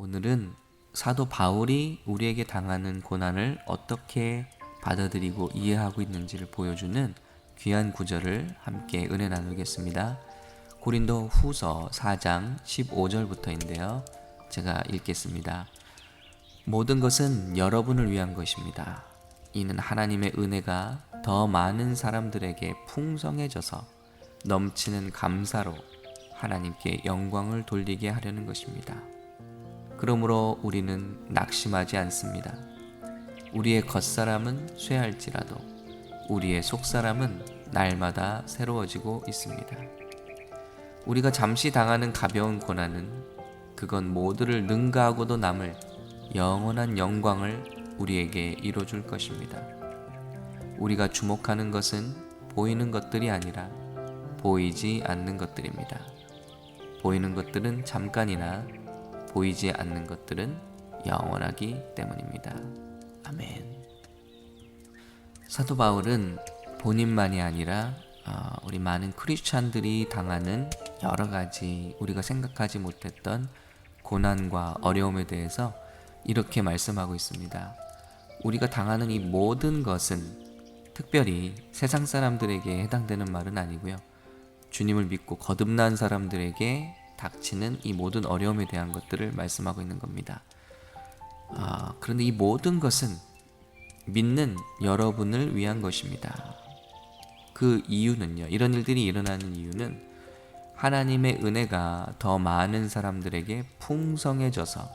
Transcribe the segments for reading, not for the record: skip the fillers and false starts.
오늘은 사도 바울이 우리에게 당하는 고난을 어떻게 받아들이고 이해하고 있는지를 보여주는 귀한 구절을 함께 은혜 나누겠습니다. 고린도 후서 4장 15절부터인데요. 제가 읽겠습니다. 모든 것은 여러분을 위한 것입니다. 이는 하나님의 은혜가 더 많은 사람들에게 풍성해져서 넘치는 감사로 하나님께 영광을 돌리게 하려는 것입니다. 그러므로 우리는 낙심하지 않습니다. 우리의 겉사람은 쇠할지라도 우리의 속사람은 날마다 새로워지고 있습니다. 우리가 잠시 당하는 가벼운 고난은 그건 모두를 능가하고도 남을 영원한 영광을 우리에게 이뤄줄 것입니다. 우리가 주목하는 것은 보이는 것들이 아니라 보이지 않는 것들입니다. 보이는 것들은 잠깐이나 보이지 않는 것들은 영원하기 때문입니다. 아멘. 사도 바울은 본인만이 아니라 우리 많은 크리스찬들이 당하는 여러 가지 우리가 생각하지 못했던 고난과 어려움에 대해서 이렇게 말씀하고 있습니다. 우리가 당하는 이 모든 것은 특별히 세상 사람들에게 해당되는 말은 아니고요. 주님을 믿고 거듭난 사람들에게 닥치는 이 모든 어려움에 대한 것들을 말씀하고 있는 겁니다. 그런데 이 모든 것은 믿는 여러분을 위한 것입니다. 그 이유는요, 이런 일들이 일어나는 이유는 하나님의 은혜가 더 많은 사람들에게 풍성해져서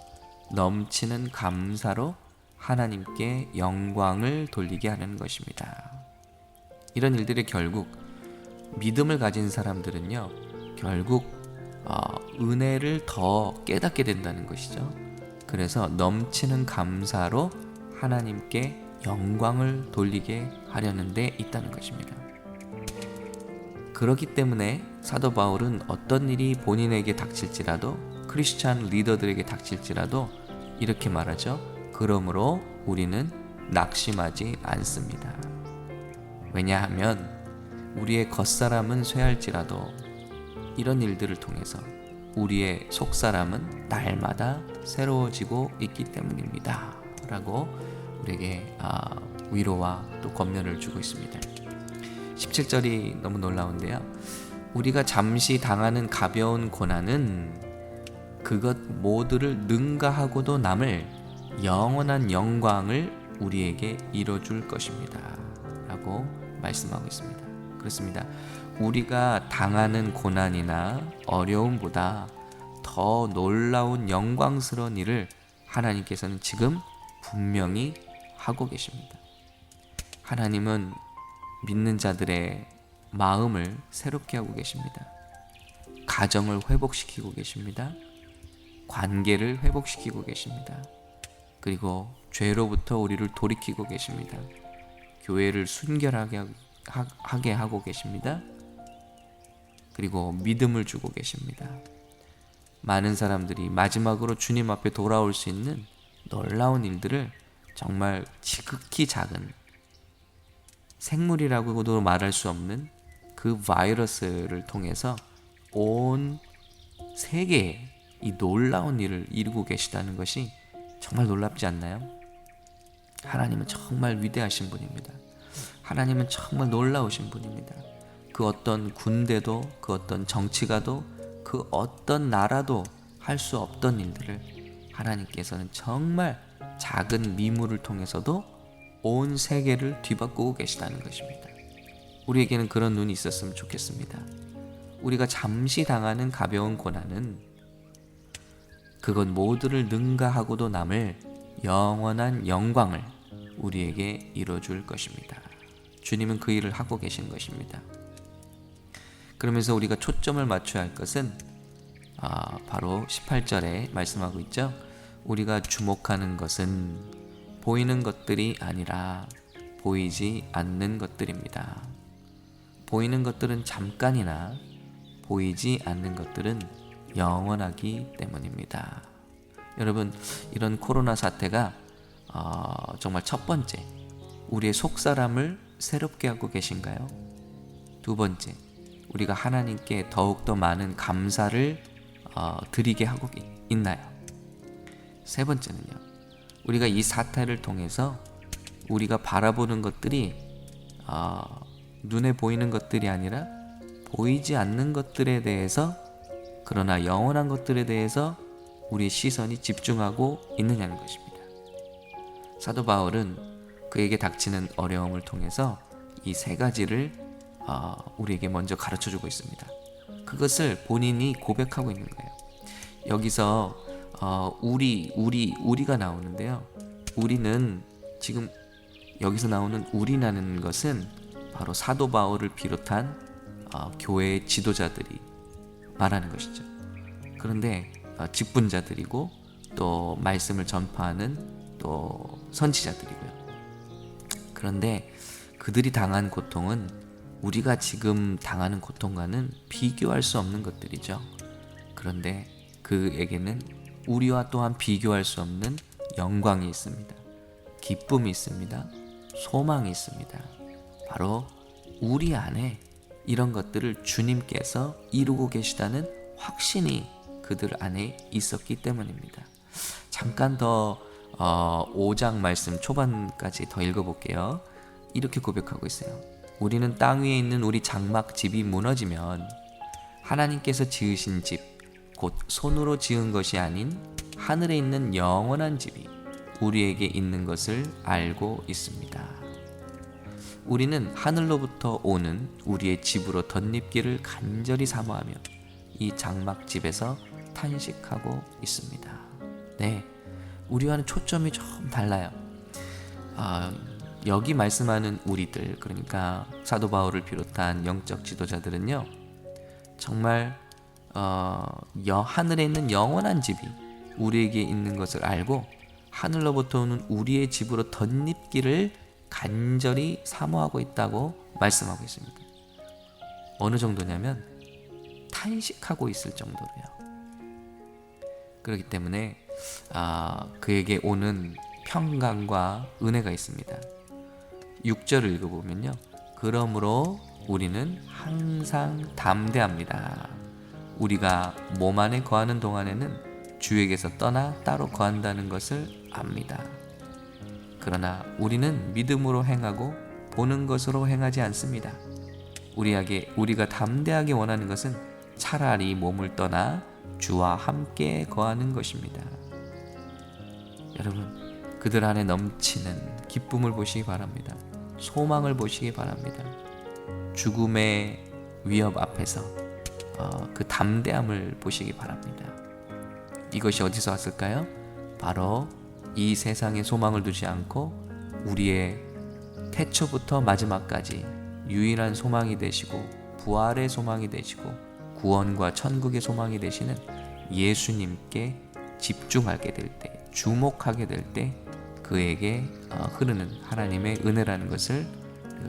넘치는 감사로 하나님께 영광을 돌리게 하는 것입니다. 이런 일들이 결국 믿음을 가진 사람들은요, 결국 은혜를 더 깨닫게 된다는 것이죠. 그래서 넘치는 감사로 하나님께 영광을 돌리게 하려는 데 있다는 것입니다. 그렇기 때문에 사도 바울은 어떤 일이 본인에게 닥칠지라도, 크리스찬 리더들에게 닥칠지라도 이렇게 말하죠. 그러므로 우리는 낙심하지 않습니다. 왜냐하면 우리의 겉사람은 쇠할지라도 이런 일들을 통해서 우리의 속사람은 날마다 새로워지고 있기 때문입니다. 라고 우리에게 위로와 또 권면을 주고 있습니다. 17절이 너무 놀라운데요. 우리가 잠시 당하는 가벼운 고난은 그것 모두를 능가하고도 남을 영원한 영광을 우리에게 이뤄줄 것입니다. 라고 말씀하고 있습니다. 그렇습니다. 우리가 당하는 고난이나 어려움보다 더 놀라운 영광스러운 일을 하나님께서는 지금 분명히 하고 계십니다. 하나님은 믿는 자들의 마음을 새롭게 하고 계십니다. 가정을 회복시키고 계십니다. 관계를 회복시키고 계십니다. 그리고 죄로부터 우리를 돌이키고 계십니다. 교회를 순결하게 하고 계십니다. 그리고 믿음을 주고 계십니다. 많은 사람들이 마지막으로 주님 앞에 돌아올 수 있는 놀라운 일들을 정말 지극히 작은 생물이라고도 말할 수 없는 그 바이러스를 통해서 온 세계에 이 놀라운 일을 이루고 계시다는 것이 정말 놀랍지 않나요? 하나님은 정말 위대하신 분입니다. 하나님은 정말 놀라우신 분입니다. 그 어떤 군대도, 그 어떤 정치가도, 그 어떤 나라도 할 수 없던 일들을 하나님께서는 정말 작은 미물을 통해서도 온 세계를 뒤바꾸고 계시다는 것입니다. 우리에게는 그런 눈이 있었으면 좋겠습니다. 우리가 잠시 당하는 가벼운 고난은 그것 모두를 능가하고도 남을 영원한 영광을 우리에게 이뤄줄 것입니다. 주님은 그 일을 하고 계신 것입니다. 그러면서 우리가 초점을 맞춰야 할 것은 바로 18절에 말씀하고 있죠. 우리가 주목하는 것은 보이는 것들이 아니라 보이지 않는 것들입니다. 보이는 것들은 잠깐이나 보이지 않는 것들은 영원하기 때문입니다. 여러분, 이런 코로나 사태가 정말 첫 번째, 우리의 속사람을 새롭게 하고 계신가요? 두 번째, 우리가 하나님께 더욱더 많은 감사를 드리게 하고 있나요? 세 번째는요, 우리가 이 사태를 통해서 우리가 바라보는 것들이 눈에 보이는 것들이 아니라 보이지 않는 것들에 대해서, 그러나 영원한 것들에 대해서 우리의 시선이 집중하고 있느냐는 것입니다. 사도 바울은 그에게 닥치는 어려움을 통해서 이 세 가지를 우리에게 먼저 가르쳐주고 있습니다. 그것을 본인이 고백하고 있는 거예요. 여기서 우리가 나오는데요. 우리는 지금 여기서 나오는 우리라는 것은 바로 사도 바울을 비롯한 교회의 지도자들이 말하는 것이죠. 그런데 직분자들이고 또 말씀을 전파하는 또 선지자들이고요. 그런데 그들이 당한 고통은 우리가 지금 당하는 고통과는 비교할 수 없는 것들이죠. 그런데 그에게는 우리와 또한 비교할 수 없는 영광이 있습니다. 기쁨이 있습니다. 소망이 있습니다. 바로 우리 안에 이런 것들을 주님께서 이루고 계시다는 확신이 그들 안에 있었기 때문입니다. 잠깐 더 5장 말씀 초반까지 더 읽어볼게요. 이렇게 고백하고 있어요. 우리는 땅 위에 있는 우리 장막 집이 무너지면 하나님께서 지으신 집, 곧 손으로 지은 것이 아닌 하늘에 있는 영원한 집이 우리에게 있는 것을 알고 있습니다. 우리는 하늘로부터 오는 우리의 집으로 덧입기를 간절히 사모하며 이 장막집에서 탄식하고 있습니다. 네, 우리와는 초점이 좀 달라요. 여기 말씀하는 우리들, 그러니까 사도 바울을 비롯한 영적 지도자들은요, 정말 하늘에 있는 영원한 집이 우리에게 있는 것을 알고 하늘로부터 오는 우리의 집으로 덧입기를 간절히 사모하고 있다고 말씀하고 있습니다. 어느 정도냐면 탄식하고 있을 정도로요. 그렇기 때문에 그에게 오는 평강과 은혜가 있습니다. 6절을 읽어보면요, 그러므로 우리는 항상 담대합니다. 우리가 몸 안에 거하는 동안에는 주에게서 떠나 따로 거한다는 것을 압니다. 그러나 우리는 믿음으로 행하고 보는 것으로 행하지 않습니다. 우리가 담대하게 원하는 것은 차라리 몸을 떠나 주와 함께 거하는 것입니다. 여러분, 그들 안에 넘치는 기쁨을 보시기 바랍니다. 소망을 보시기 바랍니다. 죽음의 위협 앞에서 그 담대함을 보시기 바랍니다. 이것이 어디서 왔을까요? 바로 이 세상에 소망을 두지 않고 우리의 태초부터 마지막까지 유일한 소망이 되시고 부활의 소망이 되시고 구원과 천국의 소망이 되시는 예수님께 집중하게 될 때, 주목하게 될 때 그에게 흐르는 하나님의 은혜라는 것을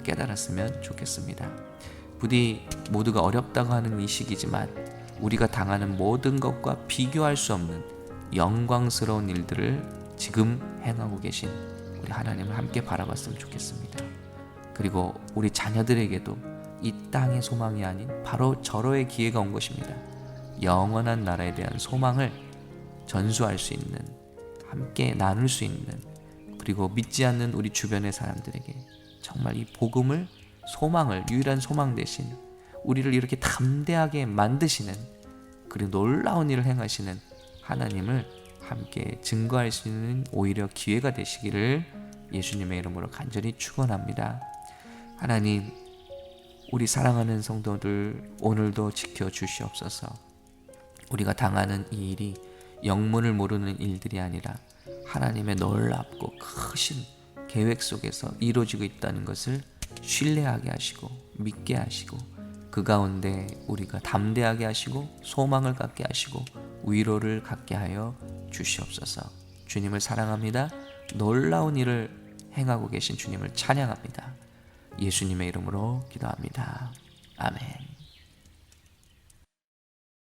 깨달았으면 좋겠습니다. 부디 모두가 어렵다고 하는 이 시기지만 우리가 당하는 모든 것과 비교할 수 없는 영광스러운 일들을 지금 행하고 계신 우리 하나님을 함께 바라봤으면 좋겠습니다. 그리고 우리 자녀들에게도 이 땅의 소망이 아닌 바로 절호의 기회가 온 것입니다. 영원한 나라에 대한 소망을 전수할 수 있는, 함께 나눌 수 있는, 그리고 믿지 않는 우리 주변의 사람들에게 정말 이 복음을, 소망을, 유일한 소망 대신 우리를 이렇게 담대하게 만드시는, 그리고 놀라운 일을 행하시는 하나님을 함께 증거할 수 있는 오히려 기회가 되시기를 예수님의 이름으로 간절히 축원합니다. 하나님, 우리 사랑하는 성도들 오늘도 지켜주시옵소서. 우리가 당하는 이 일이 영문을 모르는 일들이 아니라 하나님의 놀랍고 크신 계획 속에서 이루어지고 있다는 것을 신뢰하게 하시고 믿게 하시고 그 가운데 우리가 담대하게 하시고 소망을 갖게 하시고 위로를 갖게 하여 주시옵소서. 주님을 사랑합니다. 놀라운 일을 행하고 계신 주님을 찬양합니다. 예수님의 이름으로 기도합니다. 아멘.